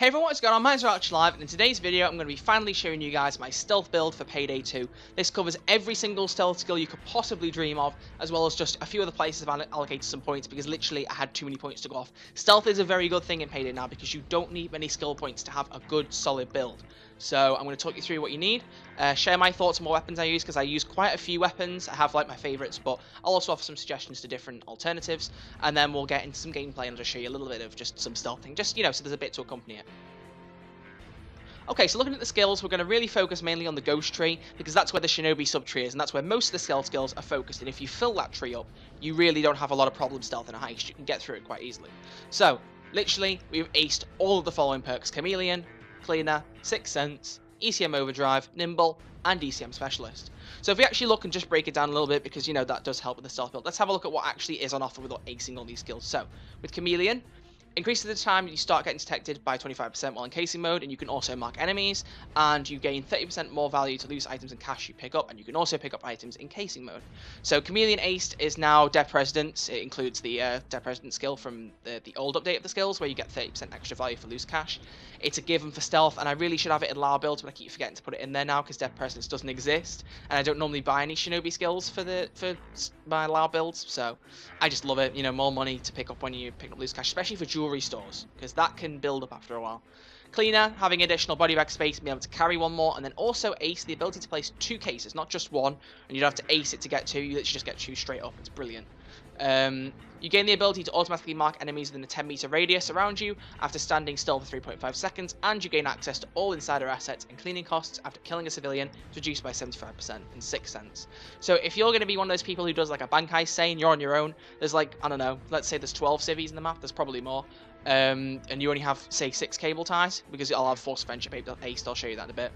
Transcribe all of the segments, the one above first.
Hey everyone, what's going on? My name's Live, and in today's video I'm going to be finally showing you guys my stealth build for Payday 2. This covers every single stealth skill you could possibly dream of, as well as just a few other places I've allocated some points because literally I had too many points to go off. Stealth is a very good thing in Payday now because you don't need many skill points to have a good solid build. So I'm going to talk you through what you need, share my thoughts on what weapons I use because I use quite a few weapons. I have like my favourites, but I'll also offer some suggestions to different alternatives, and then we'll get into some gameplay and I'll just show you a little bit of just some stealthing, just so there's a bit to accompany it. Okay, so looking at the skills, we're going to really focus mainly on the ghost tree, because that's where the shinobi sub-tree is, and that's where most of the stealth skills are focused, and if you fill that tree up, you really don't have a lot of problem stealth in a heist. You can get through it quite easily. So, literally, we've aced all of the following perks: Chameleon, Cleaner, Sixth Sense, ECM Overdrive, Nimble, and ECM Specialist. So if we actually look and just break it down a little bit, because, that does help with the stealth build, let's have a look at what actually is on offer without acing all these skills. So, with Chameleon, increases the time you start getting detected by 25% while in casing mode, and you can also mark enemies, and you gain 30% more value to loose items and cash you pick up, and you can also pick up items in casing mode. So Chameleon Aced is now Dead Presidents. It includes the Dead President skill from the old update of the skills, where you get 30% extra value for loose cash. It's a given for stealth, and I really should have it in LAR builds, but I keep forgetting to put it in there now because Dead Presidents doesn't exist, and I don't normally buy any shinobi skills for my LAR builds, so I just love it. More money to pick up when you pick up loose cash, especially for jewelry stores, because that can build up after a while. Cleaner, having additional body bag space, being able to carry one more, and then also Ace, the ability to place 2 cases, not just one, and you don't have to ace it to get 2, you literally just get 2 straight up. It's brilliant. You gain the ability to automatically mark enemies within a 10-meter radius around you after standing still for 3.5 seconds, and you gain access to all insider assets and cleaning costs after killing a civilian, reduced by 75% in 6 cents. So if you're going to be one of those people who does like a bank heist, say, and you're on your own, there's like, I don't know, let's say there's 12 civvies in the map, there's probably more, and you only have, say, 6 cable ties, because I'll have Force Friendship Aced, I'll show you that in a bit.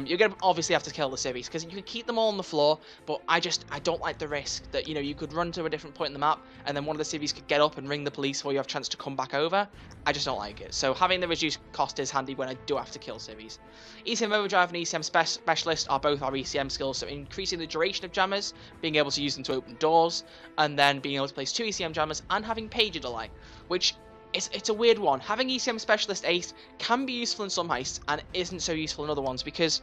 You're going to obviously have to kill the civvies, because you can keep them all on the floor, but I don't like the risk that, you could run to a different point in the map, and then one of the civvies could get up and ring the police before you have a chance to come back over. I just don't like it. So having the reduced cost is handy when I do have to kill civvies. ECM Overdrive and ECM Specialist are both our ECM skills, so increasing the duration of jammers, being able to use them to open doors, and then being able to place 2 ECM jammers, and having pager delay, which it's a weird one. Having ECM Specialist Ace can be useful in some heists and isn't so useful in other ones, because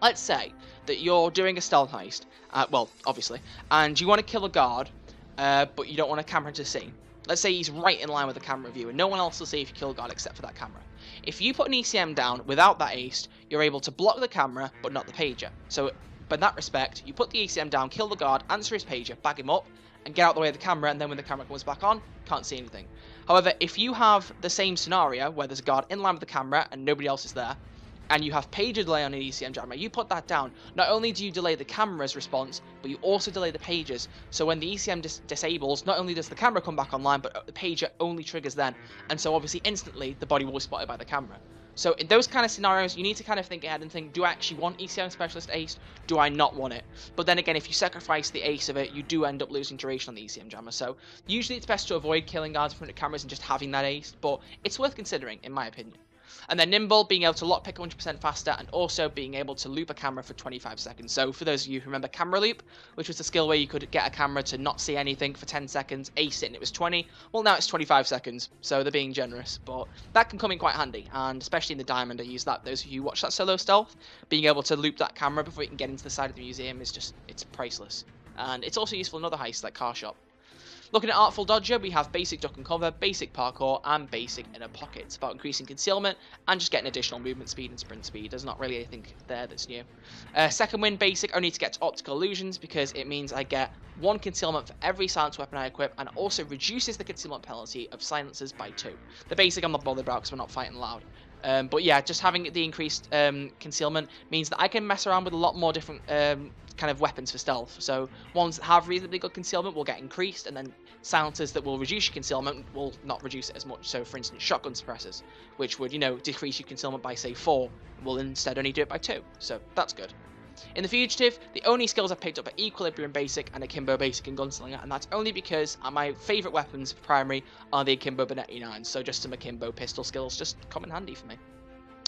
let's say that you're doing a stealth heist, well, obviously, and you want to kill a guard, but you don't want a camera to see. Let's say he's right in line with the camera view, and no one else will see if you kill a guard except for that camera. If you put an ECM down without that ace, you're able to block the camera, but not the pager. So, in that respect, you put the ECM down, kill the guard, answer his pager, bag him up, and get out the way of the camera, and then when the camera comes back on, can't see anything. However, if you have the same scenario, where there's a guard in line with the camera, and nobody else is there, and you have pager delay on an ECM jammer, you put that down, not only do you delay the camera's response, but you also delay the pagers. So when the ECM disables, not only does the camera come back online, but the pager only triggers then. And so obviously instantly, the body will be spotted by the camera. So in those kind of scenarios, you need to kind of think ahead and think, do I actually want ECM Specialist Ace? Do I not want it? But then again, if you sacrifice the ace of it, you do end up losing duration on the ECM jammer. So usually it's best to avoid killing guards in front of cameras and just having that ace, but it's worth considering, in my opinion. And then Nimble, being able to lockpick 100% faster, and also being able to loop a camera for 25 seconds. So for those of you who remember Camera Loop, which was the skill where you could get a camera to not see anything for 10 seconds, ace it, and it was 20. Well, now it's 25 seconds, so they're being generous. But that can come in quite handy, and especially in the Diamond, I use that. Those of you who watch that solo stealth, being able to loop that camera before you can get into the side of the museum is just, it's priceless. And it's also useful in other heists like Car Shop. Looking at Artful Dodger, we have basic duck and cover, basic parkour, and basic inner pocket. It's about increasing concealment and just getting additional movement speed and sprint speed. There's not really anything there that's new. Second win, basic, only to get to optical illusions, because it means I get 1 concealment for every silence weapon I equip, and also reduces the concealment penalty of silencers by 2. The basic I'm not bothered about because we're not fighting loud. But yeah, just having the increased concealment means that I can mess around with a lot more different kind of weapons for stealth. So ones that have reasonably good concealment will get increased, and then silencers that will reduce your concealment will not reduce it as much. So for instance, shotgun suppressors, which would, decrease your concealment by say 4, will instead only do it by 2. So that's good. In the Fugitive, the only skills I've picked up are Equilibrium Basic and Akimbo Basic and Gunslinger, and that's only because my favourite weapons for primary are the Akimbo Benetti 9s, so just some Akimbo pistol skills just come in handy for me.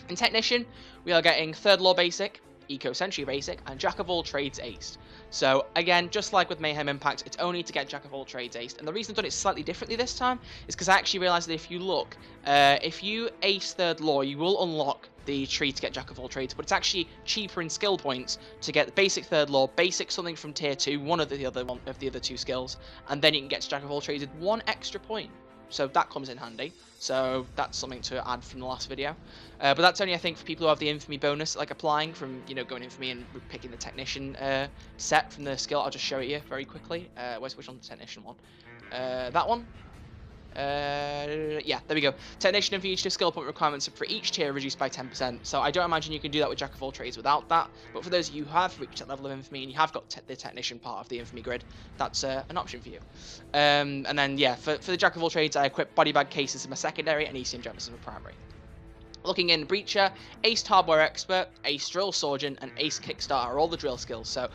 In Technician, we are getting 3rd Law Basic, Eco Sentry Basic, and Jack of all trades aced. So again, just like with Mayhem Impact, it's only to get Jack of all trades aced. And the reason I've done it slightly differently this time is because I actually realised that if you look, if you ace third law, you will unlock the tree to get Jack of all trades, but it's actually cheaper in skill points to get the basic third law, basic something from tier 2, one of the other two skills, and then you can get to Jack of all trades with 1 extra point. So that comes in handy. So that's something to add from the last video. But that's only, I think, for people who have the infamy bonus, like applying from, you know, going infamy and picking the technician set from the skill. I'll just show it you very quickly. Which one's the technician one? That one. Yeah, there we go. Technician and fugitive skill point requirements for each tier reduced by 10%. So I don't imagine you can do that with Jack of all trades without that. But for those of you who have reached that level of infamy and you have got the technician part of the infamy grid, that's an option for you. And then yeah, for the Jack of all trades, I equip body bag cases as my secondary and ECM jumpers as my primary. Looking in Breacher, Ace Hardware Expert, Ace Drill Surgeon, and Ace Kickstarter are all the drill skills. So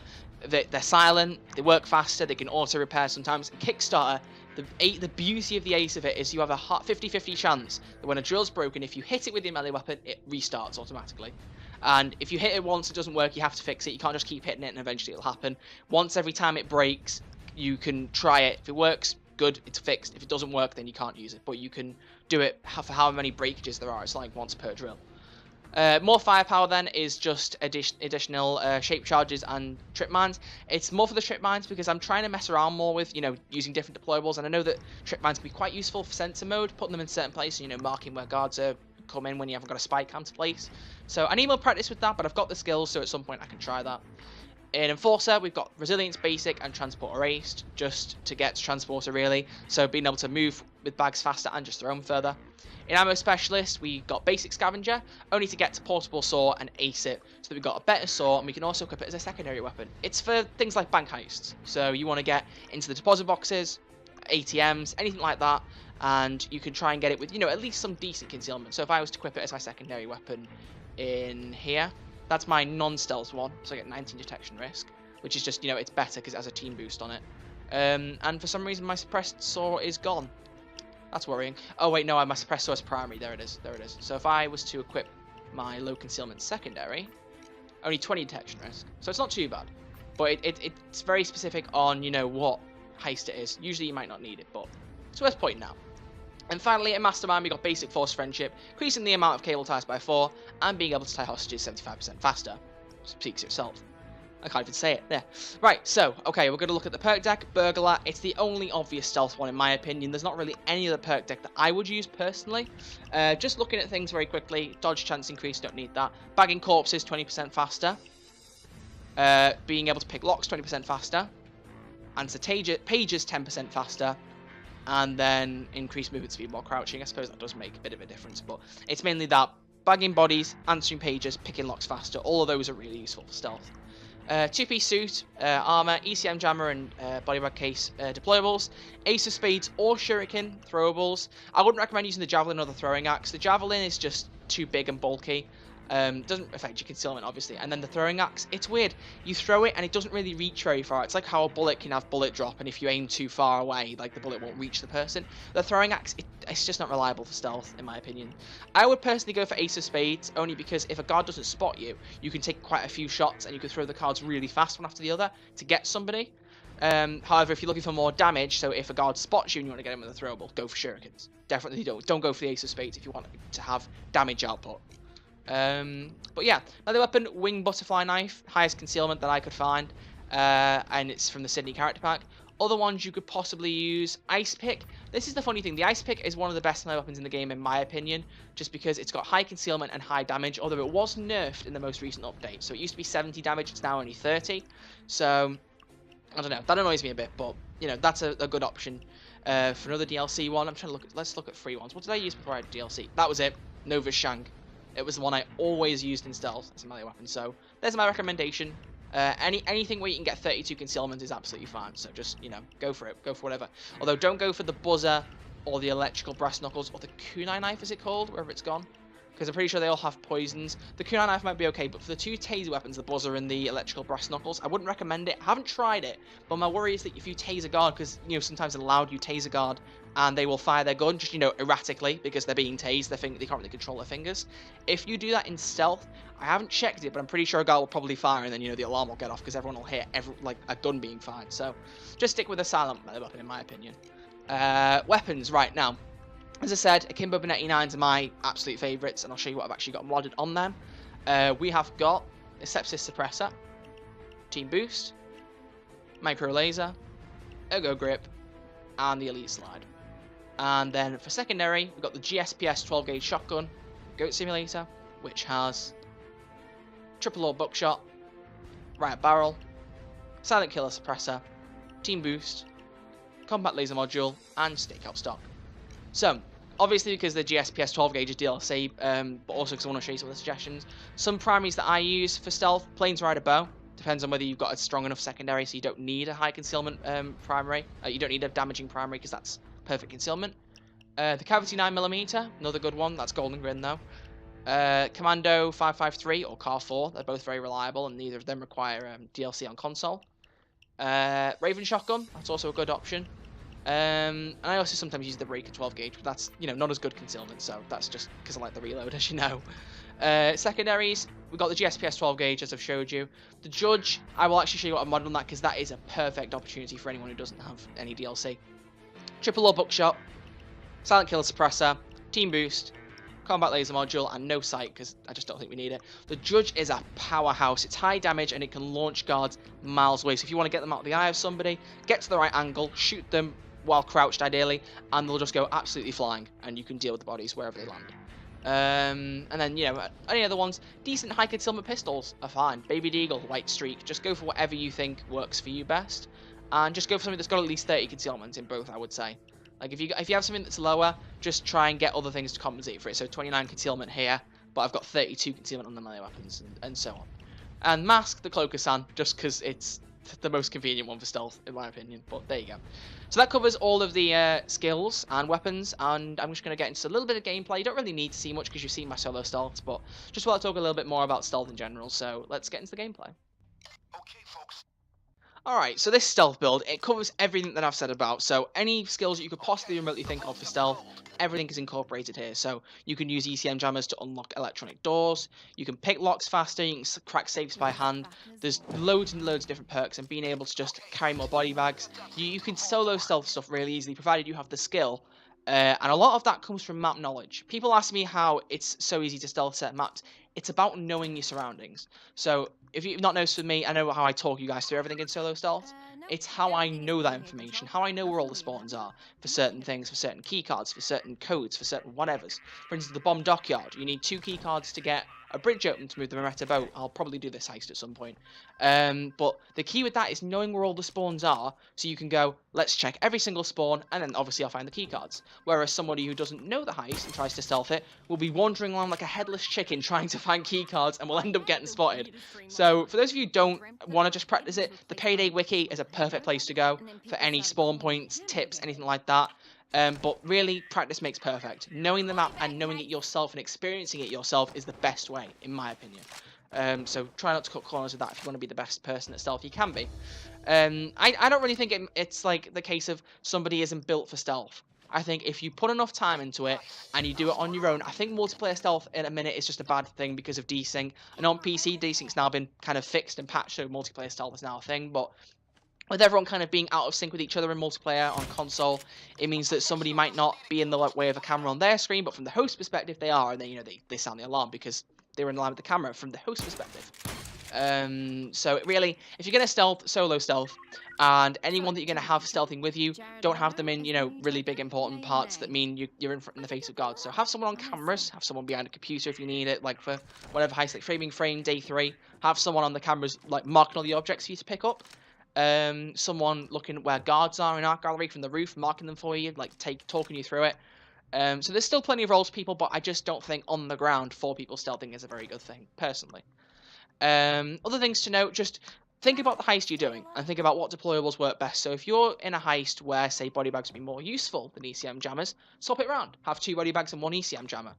they're silent, they work faster, they can auto repair sometimes. And Kickstarter, the beauty of the ace of it is you have a 50-50 chance that when a drill's broken, if you hit it with your melee weapon, it restarts automatically. And if you hit it once, it doesn't work, you have to fix it. You can't just keep hitting it and eventually it'll happen. Once every time it breaks, you can try it. If it works, good, it's fixed. If it doesn't work, then you can't use it. But you can do it for however many breakages there are. It's like once per drill. More firepower then is just additional shape charges and trip mines. It's more for the trip mines because I'm trying to mess around more with, you know, using different deployables, and I know that trip mines can be quite useful for sensor mode, putting them in certain places, you know, marking where guards are come in when you haven't got a spy cam to place. So I need more practice with that, but I've got the skills, so at some point I can try that. In Enforcer, we've got Resilience Basic and Transporter Aced, just to get to Transporter really, so being able to move with bags faster and just throw them further. In Ammo Specialist, we got Basic Scavenger, only to get to Portable Saw and ace it, so that we've got a better saw, and we can also equip it as a secondary weapon. It's for things like bank heists, so you want to get into the deposit boxes, ATMs, anything like that, and you can try and get it with, you know, at least some decent concealment. So if I was to equip it as my secondary weapon in here, that's my non-stealth one, so I get 19 detection risk, which is just, you know, it's better because it has a team boost on it. And for some reason my suppressed saw is gone. That's worrying. Oh wait, no, my suppressed saw is primary. There it is. There it is. So if I was to equip my low concealment secondary, only 20 detection risk. So it's not too bad. But it's very specific on, you know, what heist it is. Usually you might not need it, but it's worth pointing out. And finally, in Mastermind, we got Basic Force Friendship, increasing the amount of cable ties by 4, and being able to tie hostages 75% faster. Speaks itself. I can't even say it. There. Right, so, okay, we're going to look at the perk deck. Burglar, it's the only obvious stealth one in my opinion. There's not really any other perk deck that I would use personally. Just looking at things very quickly, dodge chance increase, don't need that. Bagging corpses, 20% faster. Being able to pick locks, 20% faster. Answer pages, 10% faster. And then increased movement speed while crouching. I suppose that does make a bit of a difference, but it's mainly that. Bagging bodies, answering pages, picking locks faster. All of those are really useful for stealth. Two-piece suit, armor, ECM jammer, and body bag case deployables. Ace of spades or shuriken throwables. I wouldn't recommend using the javelin or the throwing axe. The javelin is just too big and bulky. Doesn't affect your concealment, obviously. And then the throwing axe, it's weird. You throw it and it doesn't really reach very far. It's like how a bullet can have bullet drop, and if you aim too far away, like the bullet won't reach the person. The throwing axe, it's just not reliable for stealth, in my opinion. I would personally go for Ace of Spades, only because if a guard doesn't spot you, you can take quite a few shots and you can throw the cards really fast one after the other to get somebody. However, if you're looking for more damage, so if a guard spots you and you want to get him with a throwable, go for shurikens. Definitely don't go for the Ace of Spades if you want to have damage output. But yeah, another weapon, Wing Butterfly Knife, highest concealment that I could find, and it's from the Sydney character pack. Other ones you could possibly use, Ice Pick. This is the funny thing, the Ice Pick is one of the best melee weapons in the game in my opinion, just because it's got high concealment and high damage, although it was nerfed in the most recent update. So it used to be 70 damage, it's now only 30. So, I don't know, that annoys me a bit, but, you know, that's a good option. For another DLC one, I'm trying to look at, let's look at free ones. What did I use before I had DLC? That was it, Nova's Shank. It was the one I always used in stealth as a melee weapon, so there's my recommendation. Anything where you can get 32 concealment is absolutely fine, so just, you know, go for it, go for whatever. Although don't go for the buzzer or the electrical brass knuckles or the kunai knife, is it called, wherever it's gone. because I'm pretty sure they all have poisons. The kunai knife might be okay, but for the 2 taser weapons, the buzzer and the electrical brass knuckles, I wouldn't recommend it. I haven't tried it, but my worry is that if you taser guard, because, you know, sometimes it's allowed you taser guard, and they will fire their gun just, you know, erratically because they're being tased. They can't really control their fingers. If you do that in stealth, I haven't checked it, but I'm pretty sure a guard will probably fire, and then, you know, the alarm will get off because everyone will hear like a gun being fired. So just stick with a silent weapon, in my opinion. Weapons right now. As I said, Akimbo B99s are my absolute favourites, and I'll show you what I've actually got modded on them. We have got a Sepsis Suppressor, Team Boost, Micro Laser, Ergo Grip, and the Elite Slide. And then for secondary, we've got the GSPS 12 gauge shotgun, Goat Simulator, which has Triple Or Buckshot, Riot Barrel, Silent Killer Suppressor, Team Boost, Combat Laser Module, and Stakeout Stock. So, obviously because the GSPS 12 gauge is DLC, but also because I want to show you some of the suggestions. Some primaries that I use for stealth, Plains Rider Bow. Depends on whether you've got a strong enough secondary, so you don't need a high concealment primary. You don't need a damaging primary because that's perfect concealment. The Cavity 9mm, another good one. That's Golden Grin though. Commando 553 or Car 4, they're both very reliable, and neither of them require DLC on console. Raven Shotgun, that's also a good option. And I also sometimes use the Breaker 12 gauge, but that's, you know, not as good concealment, so that's just because I like the reload, as you know. Secondaries, we've got the GSPS 12 gauge, as I've showed you. The Judge, I will actually show you what I'm modded on that, because that is a perfect opportunity for anyone who doesn't have any DLC. Triple Or Buckshot, Silent Killer Suppressor, Team Boost, Combat Laser Module, and no sight, because I just don't think we need it. The Judge is a powerhouse. It's high damage, and it can launch guards miles away. So if you want to get them out of the eye of somebody, get to the right angle, shoot them while crouched ideally, and they'll just go absolutely flying, and you can deal with the bodies wherever they land. And then, you know, any other ones, decent high concealment pistols are fine. Baby Deagle, White Streak, just go for whatever you think works for you best, and just go for something that's got at least 30 concealment in both, I would say. Like, if you have something that's lower, just try and get other things to compensate for it. So 29 concealment here, but I've got 32 concealment on the melee weapons, and so on. And Mask, the Cloaker-san, just because it's the most convenient one for stealth, in my opinion. But there you go. So that covers all of the skills and weapons, and I'm just going to get into a little bit of gameplay. You don't really need to see much because you've seen my solo stealths, but just want to talk a little bit more about stealth in general. So let's get into the gameplay. Okay, folks. Alright, so this stealth build, it covers everything that I've said about. So any skills that you could possibly remotely think of for stealth, everything is incorporated here. So you can use ECM jammers to unlock electronic doors, you can pick locks faster, you can crack safes by hand. There's loads and loads of different perks, and being able to just carry more body bags. You can solo stealth stuff really easily, provided you have the skill. And a lot of that comes from map knowledge. People ask me how it's so easy to stealth set maps. It's about knowing your surroundings. So if you've not noticed with me, I know how I talk you guys through everything in solo stealth. It's how I know that information, how I know where all the spawns are for certain things, for certain keycards, for certain codes, for certain whatevers. For instance, the bomb dockyard, you need 2 keycards to get a bridge open to move the Beretta boat. I'll probably do this heist at some point. But the key with that is knowing where all the spawns are, so you can go, let's check every single spawn, and then obviously I'll find the keycards. Whereas somebody who doesn't know the heist and tries to stealth it will be wandering around like a headless chicken trying to find keycards and will end up getting spotted. So for those of you who don't want to just practice it, the Payday wiki is a perfect place to go for any spawn points, tips, anything like that. But really, practice makes perfect. Knowing the map and knowing it yourself and experiencing it yourself is the best way, in my opinion. So try not to cut corners with that if you want to be the best person at stealth you can be. I don't really think it's like the case of somebody isn't built for stealth. I think if you put enough time into it and you do it on your own, I think multiplayer stealth in a minute is just a bad thing because of desync. And on PC, desync's now been kind of fixed and patched, so multiplayer stealth is now a thing. But with everyone kind of being out of sync with each other in multiplayer on console, it means that somebody might not be in the way of a camera on their screen, but from the host perspective, they are, and then, you know, they sound the alarm because they were in line with the camera from the host perspective. So it really, if you're going to solo stealth, and anyone that you're going to have stealthing with you, don't have them in, you know, really big important parts that mean you're in the face of God. So have someone on cameras, have someone behind a computer if you need it, like for whatever heist, like framing frame, day 3. Have someone on the cameras, like marking all the objects for you to pick up. Someone looking at where guards are in Art Gallery from the roof, marking them for you, like talking you through it. So there's still plenty of roles for people, but I just don't think on the ground 4 people stealthing is a very good thing, personally. Other things to note, just think about the heist you're doing and think about what deployables work best. So if you're in a heist where, say, body bags would be more useful than ECM jammers, swap it around. Have 2 body bags and 1 ECM jammer.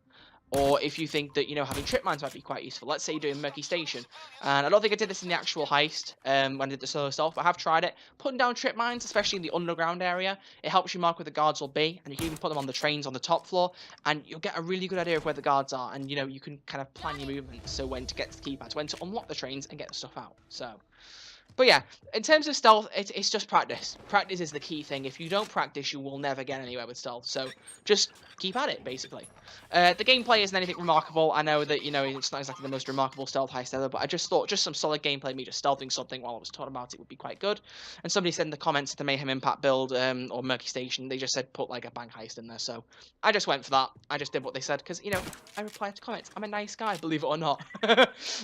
or if you think that, you know, having trip mines might be quite useful. Let's say you're doing Murky Station, and I don't think I did this in the actual heist when I did the solo stealth, but I have tried it. Putting down trip mines, especially in the underground area, it helps you mark where the guards will be, and you can even put them on the trains on the top floor, and you'll get a really good idea of where the guards are, and, you know, you can kind of plan your movements, so when to get to the keypads, when to unlock the trains and get the stuff out. So, but yeah, in terms of stealth, it's just practice. Practice is the key thing. If you don't practice, you will never get anywhere with stealth. So just keep at it, basically. The gameplay isn't anything remarkable. I know that, you know, it's not exactly the most remarkable stealth heist ever, but I just thought just some solid gameplay, me just stealthing something while I was talking about it would be quite good. And somebody said in the comments at the Mayhem Impact build or Murky Station, they just said put like a bank heist in there. So I just went for that. I just did what they said because, you know, I replied to comments. I'm a nice guy, believe it or not.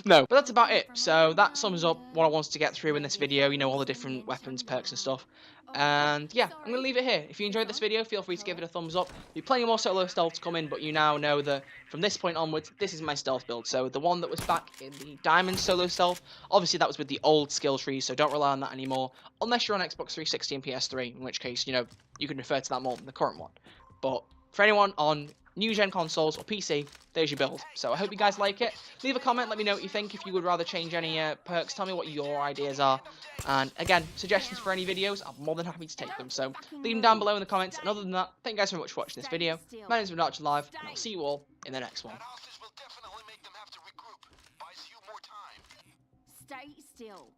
No, but that's about it. So that sums up what I wanted to get through in this video, you know, all the different weapons, perks and stuff. And yeah, I'm going to leave it here. If you enjoyed this video, feel free to give it a thumbs up. There'll be plenty more solo stealths coming, but you now know that from this point onwards, this is my stealth build. So the one that was back in the Diamond solo stealth, obviously that was with the old skill tree, so don't rely on that anymore, unless you're on Xbox 360 and PS3, in which case, you know, you can refer to that more than the current one. But for anyone on new-gen consoles or PC, there's your build. So I hope you guys like it. Leave a comment, let me know what you think. If you would rather change any perks, tell me what your ideas are. And again, suggestions for any videos, I'm more than happy to take them. So leave them down below in the comments. And other than that, thank you guys very much for watching this video. My name is Live, and I'll see you all in the next one. Stay still.